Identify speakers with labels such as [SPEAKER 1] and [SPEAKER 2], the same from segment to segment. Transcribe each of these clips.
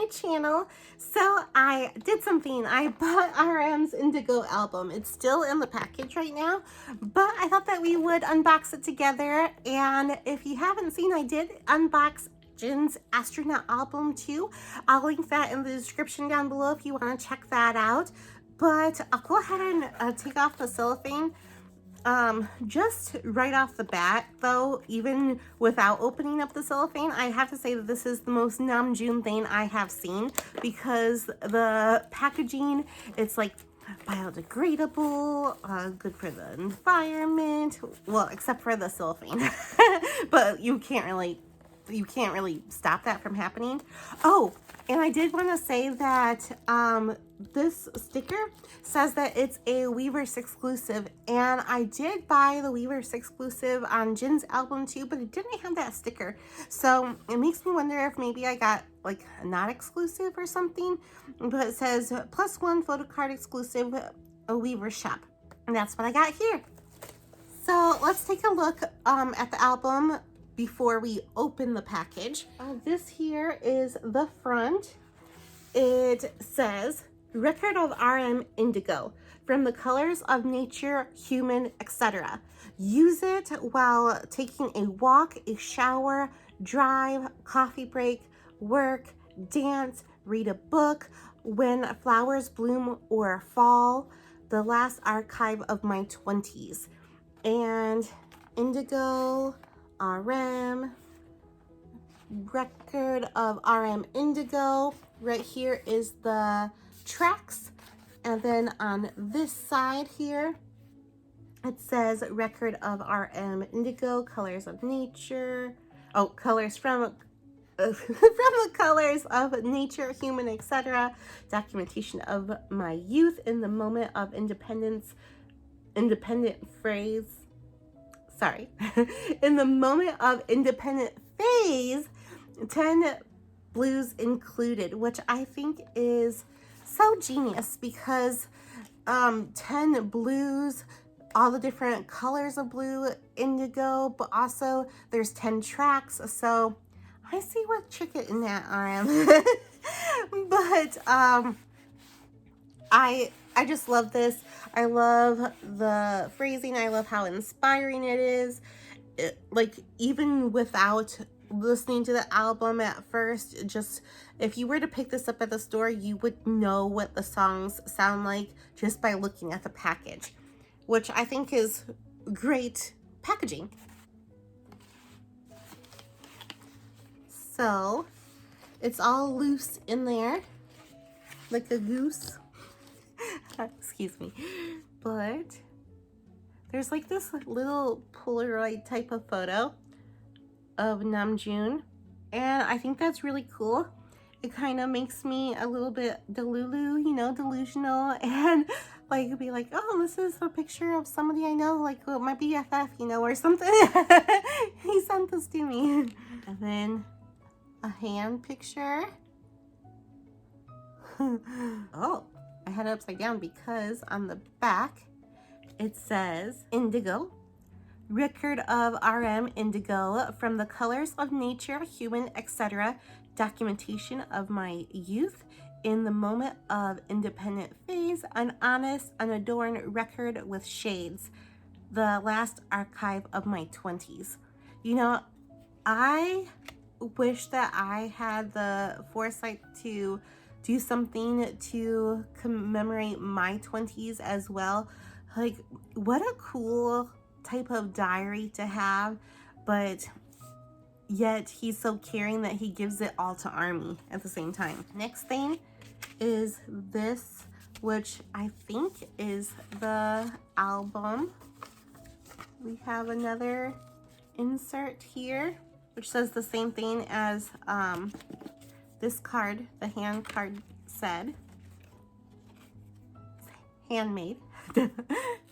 [SPEAKER 1] my channel. So I did something. I bought RM's Indigo album. It's still in the package right now, but I thought that we would unbox it together. And if you haven't seen, I did unbox Jin's Astronaut album too. I'll link that in the description down below if you want to check that out. But I'll go ahead and take off the cellophane. Just right off the bat though, even without opening up the cellophane, I have to say that this is the most Namjoon thing I have seen, because the packaging, it's like biodegradable, good for the environment, well, except for the cellophane. But you can't really stop that from happening. Oh, and I did want to say that this sticker says that it's a Weverse exclusive, and I did buy the Weverse exclusive on Jin's album too, but it didn't have that sticker. So it makes me wonder if maybe I got like a not exclusive or something, but it says +1 photo card exclusive, a Weverse shop, and that's what I got here. So let's take a look at the album before we open the package. This here is the front. It says, record of RM Indigo, from the colors of nature, human, etc. Use it while taking a walk, a shower, drive, coffee break, work, dance, read a book, when flowers bloom or fall, the last archive of my 20s. And Indigo, RM, record of RM Indigo. Right here is the tracks, and then on this side here it says record of RM Indigo, colors of nature, oh, colors from from the colors of nature, human, etc. Documentation of my youth in the moment of independent phase. Sorry, in the moment of independent phase, 10 blues included, which I think is so genius, because 10 blues, all the different colors of blue, indigo, but also there's 10 tracks, so I see what trick it in that RM. But I just love this. I love the phrasing. I love how inspiring it is. Like, even without listening to the album at first, just if you were to pick this up at the store, you would know what the songs sound like just by looking at the package, which I think is great packaging. So it's all loose in there, like a goose. Excuse me. But there's like this little Polaroid type of photo of Namjoon, and I think that's really cool. It kind of makes me a little bit delulu, you know, delusional, and like be like, oh, this is a picture of somebody I know, like my BFF, you know, or something. He sent this to me. And then a hand picture. Oh, I had it upside down because on the back it says Indigo, record of RM Indigo, from the colors of nature, human, etc. Documentation of my youth in the moment of independent phase, an honest, unadorned record with shades, the last archive of my 20s. You know, I wish that I had the foresight to do something to commemorate my 20s as well. Like, what a cool type of diary to have, but yet he's so caring that he gives it all to ARMY at the same time. Next thing is this, which I think is the album. We have another insert here, which says the same thing as this card, the hand card said. Handmade.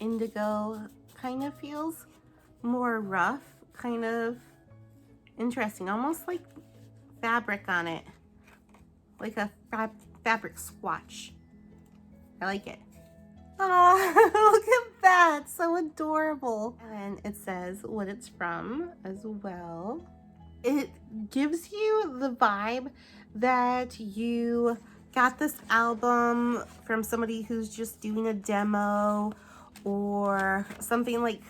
[SPEAKER 1] Indigo kind of feels more rough, kind of interesting, almost like fabric on it, like a fabric swatch. I like it. Oh, look at that, so adorable. And it says what it's from as well. it gives you the vibe that you got this album from somebody who's just doing a demo or something. Like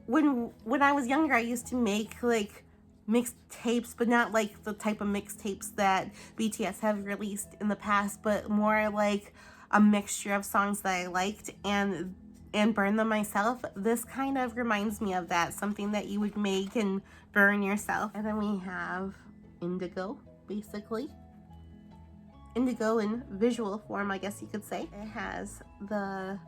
[SPEAKER 1] when I was younger, I used to make like mixed tapes, but not like the type of mixtapes that BTS have released in the past, but more like a mixture of songs that I liked and burn them myself. This kind of reminds me of that, something that you would make and burn yourself. And then we have Indigo, basically. Indigo in visual form, I guess you could say. It has the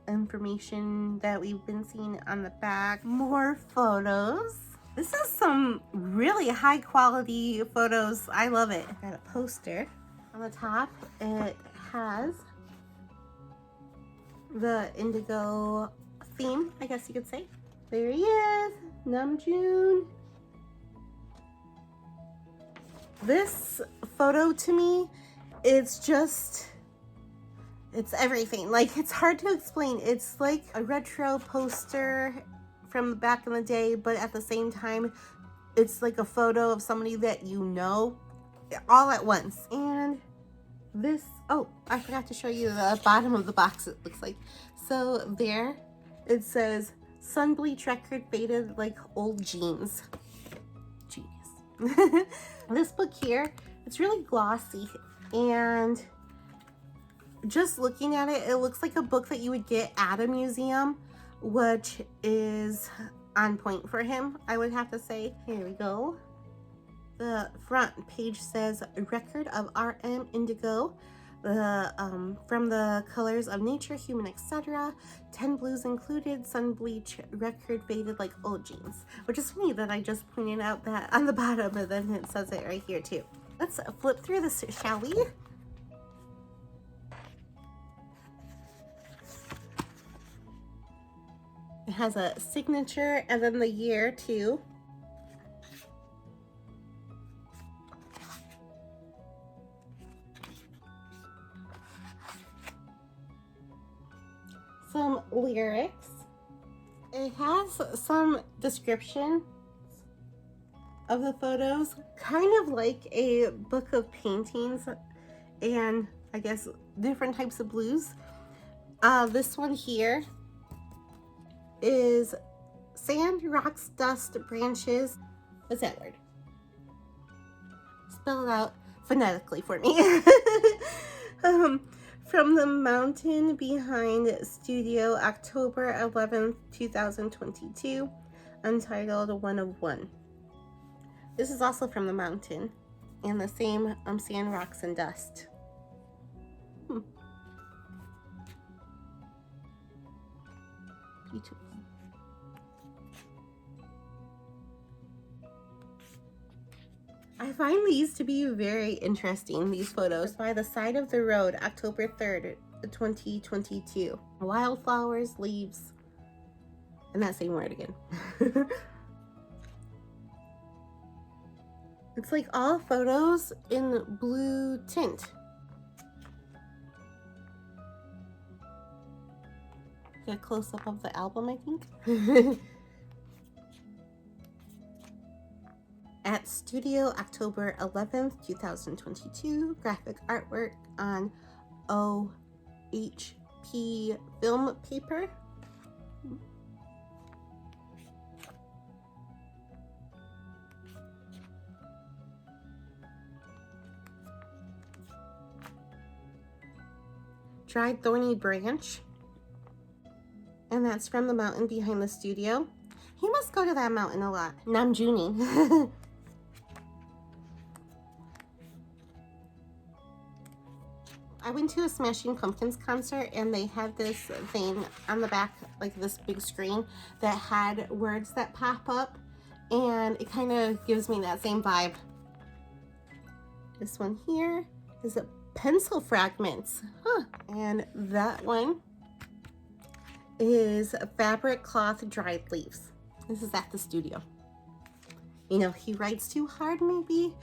[SPEAKER 1] information that we've been seeing on the back. More photos. This is some really high quality photos. I love it. I got a poster. On the top, it has the Indigo theme, I guess you could say. There he is, Namjoon. This photo to me, it's everything. Like, it's hard to explain. It's like a retro poster from back in the day, but at the same time, it's like a photo of somebody that you know, all at once. And this, oh, I forgot to show you the bottom of the box, it looks like. So there, it says, sun bleach record faded like old jeans. Genius. This book here, it's really glossy, and just looking at it, it looks like a book that you would get at a museum, which is on point for him, I would have to say. Here we go. The front page says record of RM Indigo, from the colors of nature, human, etc. 10 blues included, sun bleach record faded like old jeans. Which is funny that I just pointed out that on the bottom, and then it says it right here too. Let's flip through this, shall we? It has a signature and then the year too. Some lyrics. It has some description of the photos, kind of like a book of paintings and I guess different types of blues. This one here is sand, rocks, dust, branches. What's that word? Spell it out phonetically for me. From the mountain behind studio, October 11th, 2022, untitled 1 of 1. This is also from the mountain, and the same sand, rocks, and dust. Beautiful. I find these to be very interesting, these photos. By the side of the road, October 3rd, 2022. Wildflowers, leaves, and that same word again. It's like all photos in blue tint. Get a close-up of the album, I think. At studio, October 11th, 2022. Graphic artwork on OHP film paper. Dried thorny branch. And that's from the mountain behind the studio. He must go to that mountain a lot. Namjooning. I went to a Smashing Pumpkins concert and they had this thing on the back, like this big screen that had words that pop up, and it kind of gives me that same vibe. This one here is a pencil fragments, and that one is fabric cloth dried leaves. This is at the studio. You know, he writes too hard maybe.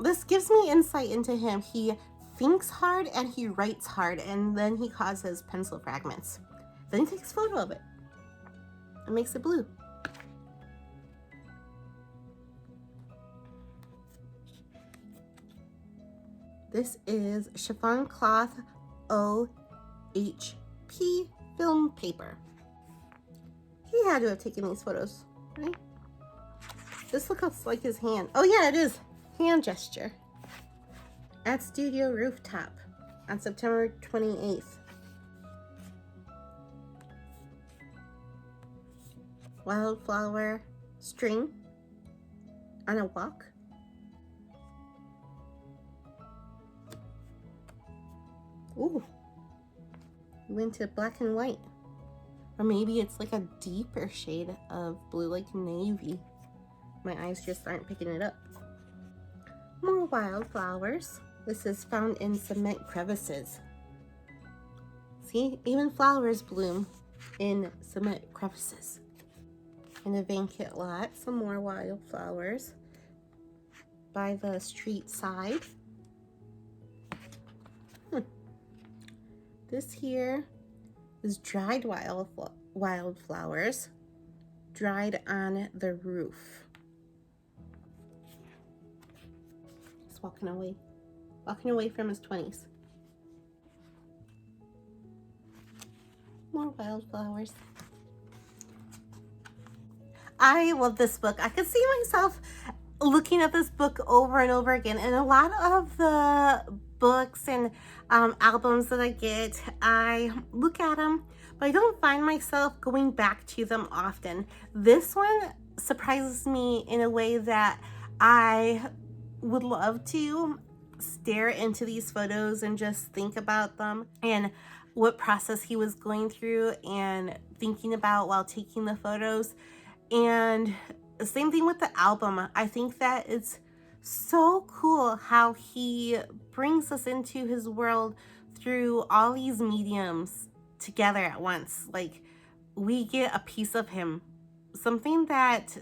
[SPEAKER 1] This gives me insight into him. He thinks hard and he writes hard, and then he causes pencil fragments. Then he takes a photo of it and makes it blue. This is chiffon cloth OHP film paper. He had to have taken these photos, right? This looks like his hand. Oh yeah, it is. Hand gesture. At Studio Rooftop on September 28th. Wildflower string on a walk. Ooh. Went to black and white. Or maybe it's like a deeper shade of blue, like navy. My eyes just aren't picking it up. More wildflowers. This is found in cement crevices. See, even flowers bloom in cement crevices. In a vacant lot, some more wildflowers by the street side. This here is dried wildflowers, dried on the roof. He's walking away from his 20s. More wildflowers. I love this book. I could see myself looking at this book over and over again. And a lot of the books and albums that I get, I look at them, but I don't find myself going back to them often. This one surprises me in a way that I would love to stare into these photos and just think about them and what process he was going through and thinking about while taking the photos. And the same thing with the album. I think that it's so cool how he brings us into his world through all these mediums together at once. Like, we get a piece of him, something that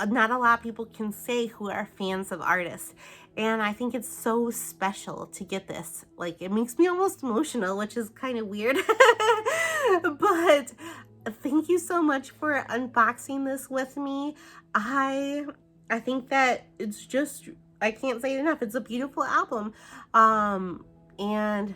[SPEAKER 1] not a lot of people can say who are fans of artists. And I think it's so special to get this. Like, it makes me almost emotional, which is kind of weird. But thank you so much for unboxing this with me. I think that it's just, I can't say it enough. It's a beautiful album. And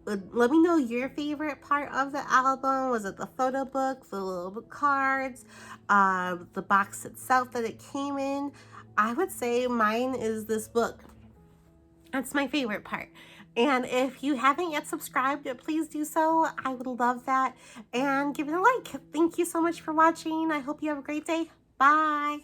[SPEAKER 1] let me know your favorite part of the album. Was it the photo book, the little cards, the box itself that it came in? I would say mine is this book. That's my favorite part. And if you haven't yet subscribed, please do so. I would love that. And give it a like. Thank you so much for watching. I hope you have a great day. Bye.